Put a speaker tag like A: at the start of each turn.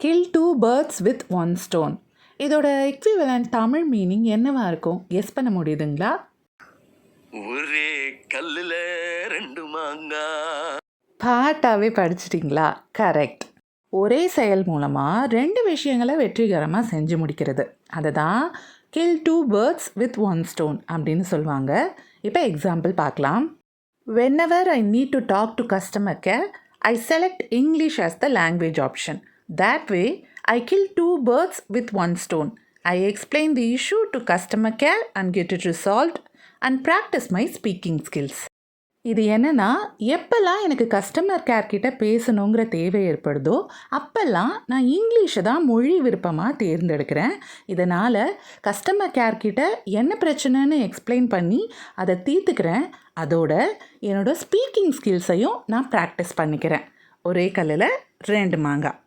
A: Kill two birds with one stone. இதோட equivalent Tamil meaning என்னவா இருக்கும்? கெஸ் பண்ண முடியுதுங்களா?
B: ஒரே கல்லுல ரெண்டு மாங்கா.
A: பாட்டாவே படிச்சிட்டிங்களா? கரெக்ட். ஒரே செயல் மூலமாக 2 விஷயங்களை வெற்றிகரமாக செஞ்சு முடிக்கிறது. அதை தான் kill two birds with one stone அப்படின்னு சொல்லுவாங்க. இப்போ எக்ஸாம்பிள் பார்க்கலாம். Whenever I need to talk to customer care, I select English as the language option. That way, I kill 2 birds with one stone. I explain the issue to customer care and get it resolved and practice my speaking skills. இது என்னென்னா, எப்போல்லாம் எனக்கு customer care கிட்ட பேசணுங்கிற தேவை ஏற்படுதோ அப்போல்லாம் நான் இங்கிலீஷை தான் மொழி விருப்பமாக தேர்ந்தெடுக்கிறேன். இதனால் கஸ்டமர் கேர் கிட்ட என்ன பிரச்சனைன்னு எக்ஸ்பிளைன் பண்ணி அதை தீர்த்துக்கிறேன். அதோட என்னோடய ஸ்பீக்கிங் ஸ்கில்ஸையும் நான் ப்ராக்டிஸ் பண்ணிக்கிறேன். ஒரே கல்லில் 2 மாங்காய்.